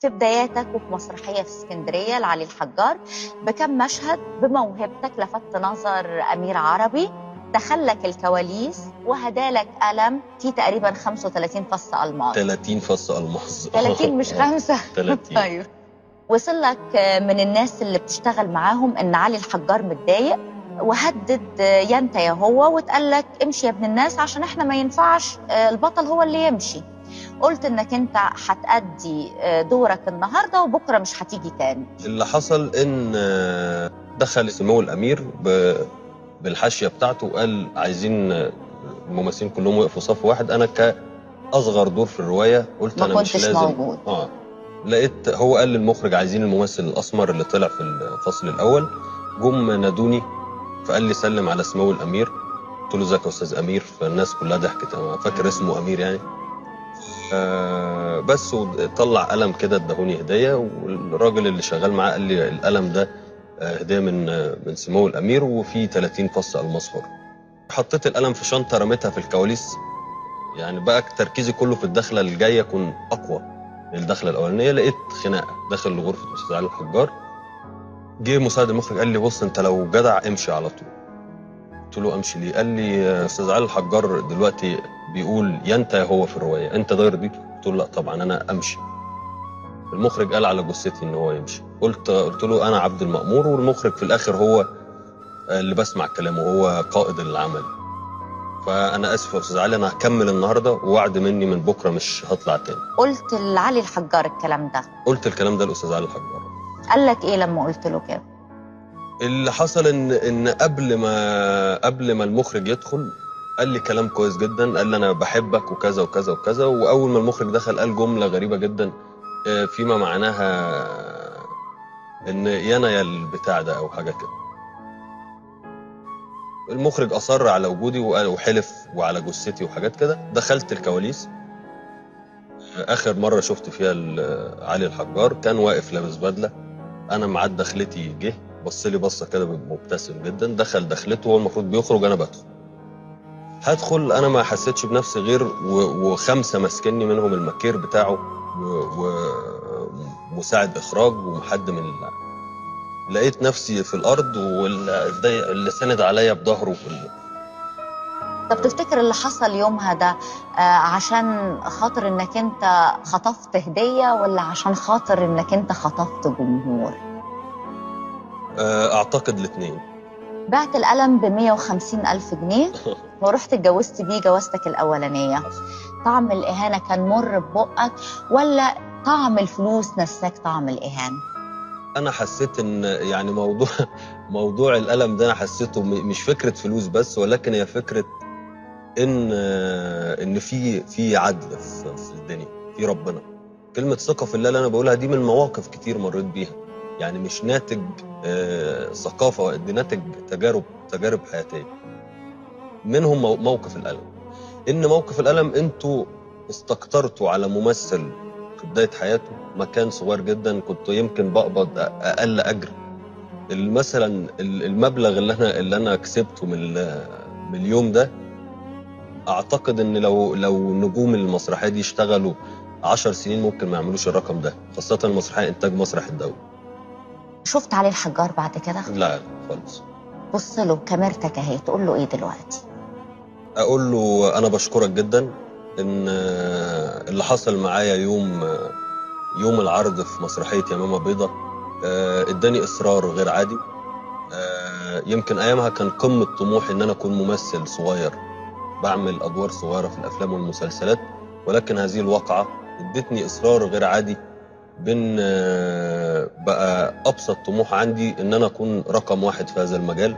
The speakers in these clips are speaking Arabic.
في بداياتك وفي مسرحية في اسكندرية لعلي الحجار، بكم مشهد بموهبتك لفت نظر أمير عربي، دخلك الكواليس وهدالك قلم فيه تقريبا 35 فص ألماس. 30 فص ألماس 30 مش 5. 30. طيب، وصل لك من الناس اللي بتشتغل معاهم ان علي الحجار متضايق وهدد يا انت يا هو، وتقال لك امشي يا ابن الناس عشان احنا ما ينفعش البطل هو اللي يمشي. قلت انك انت هتأدي دورك النهارده وبكره مش هتيجي تاني. اللي حصل ان دخل سمو الامير بالحاشيه بتاعته وقال عايزين الممثلين كلهم وقفوا صف واحد. انا كاصغر دور في الروايه قلت ما انا مش كنتش لازم موجود. لقيت هو قال للمخرج عايزين الممثل الاسمر اللي طلع في الفصل الاول. جم نادوني فقال لي سلم على سمو الامير. قلت له ازيك يا استاذ امير، فالناس كلها ضحكت، انا فاكر اسمه امير يعني. بس وطلع قلم كده اداهوني هديه، والراجل اللي شغال معاه قال لي القلم ده هديه من سمو الامير وفيه 30 فص الماس حر. حطيت القلم في شنطه رميتها في الكواليس، يعني بقى تركيزي كله في الدخله الجايه يكون اقوى من الدخله الاولانيه. لقيت خناقه داخل لغرفه الاستاذ علي الحجار. جه مساعد المخرج قال لي بص انت لو جدع امشي على طول. قلت له امشي ليه؟ قال لي استاذ علي الحجار دلوقتي بيقول يا انت يا هو في الروايه، انت داير دي؟ قلت له لا طبعا انا امشي. المخرج قال على جثتي ان هو يمشي. قلت له انا عبد المأمور، والمخرج في الاخر هو اللي بسمع كلامه، هو قائد العمل. فانا اسف يا استاذ علي، انا هكمل النهارده ووعد مني من بكره مش هطلع تاني. قلت لعلي الحجار الكلام ده؟ قلت الكلام ده للاستاذ علي الحجار. قال لك ايه لما قلت له كده؟ اللي حصل ان قبل ما المخرج يدخل قال لي كلام كويس جدا، قال لي انا بحبك وكذا وكذا وكذا. واول ما المخرج دخل قال جمله غريبه جدا فيما معناها ان يانا يا البتاع ده او حاجه كده. المخرج اصر على وجودي وحلف وعلى جثتي وحاجات كده. دخلت الكواليس. اخر مره شفت فيها علي الحجار كان واقف لابس بدله. انا معاد دخلتي جه بص لي بصه كده مبتسم جدا. دخل دخلته وهو المفروض بيخرج، انا بدخل. هدخل انا ما حسيتش بنفسي غير وخمسه ماسكني منهم المكير بتاعه ومساعد اخراج وحد من لقيت نفسي في الارض واللي سند عليا بظهره كله. طب تفتكر اللي حصل يومها ده عشان خاطر انك انت خطفت هدية ولا عشان خاطر انك انت خطفت جمهور؟ اعتقد الاثنين. بعت القلم ب150,000 جنيه ورحت اتجوزت بيه جوازتك الأولانية. طعم الإهانة كان مر ببقك ولا طعم الفلوس نساك طعم الإهانة؟ أنا حسيت إن يعني موضوع القلم ده أنا حسيته مش فكرة فلوس بس، ولكن هي فكرة إن في عدل في الدنيا، في ربنا. كلمة ثقة في الله اللي أنا بقولها دي من مواقف كتير مريت بيها، يعني مش ناتج ثقافة، دي ناتج تجارب حياتية. منهم موقف القلم. إن موقف القلم أنتوا استكترتوا على ممثل في بداية حياته، مكان صغير جدا كنت يمكن بقبض أقل أجر. مثلا المبلغ اللي أنا كسبته من اليوم ده، أعتقد إن لو نجوم المسرحية دي اشتغلوا 10 سنين ممكن ما يعملوش الرقم ده، خاصة المسرحية إنتاج مسرح الدولة. شفت علي الحجار بعد كده؟ لا خالص. بص له كاميرتك اهي، تقول له ايه دلوقتي؟ أقول له أنا بشكرك جدا إن اللي حصل معايا يوم العرض في مسرحية يمامة بيضة اداني إصرار غير عادي. يمكن أيامها كان قمة طموحي إن أنا أكون ممثل صغير بعمل أدوار صغيرة في الأفلام والمسلسلات، ولكن هذه الواقعة ادتني إصرار غير عادي بين بقى أبسط طموح عندي إن أنا أكون رقم واحد في هذا المجال.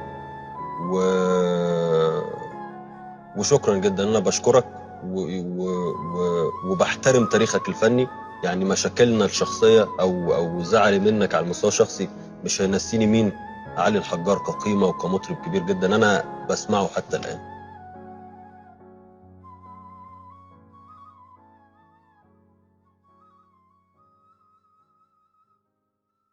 وشكرا جدا. أنا بشكرك وبحترم تاريخك الفني. يعني مشاكلنا الشخصية أو زعلي منك على المستوى الشخصي مش هينسيني مين علي الحجار كقيمة وكمطرب كبير جدا أنا بسمعه حتى الآن.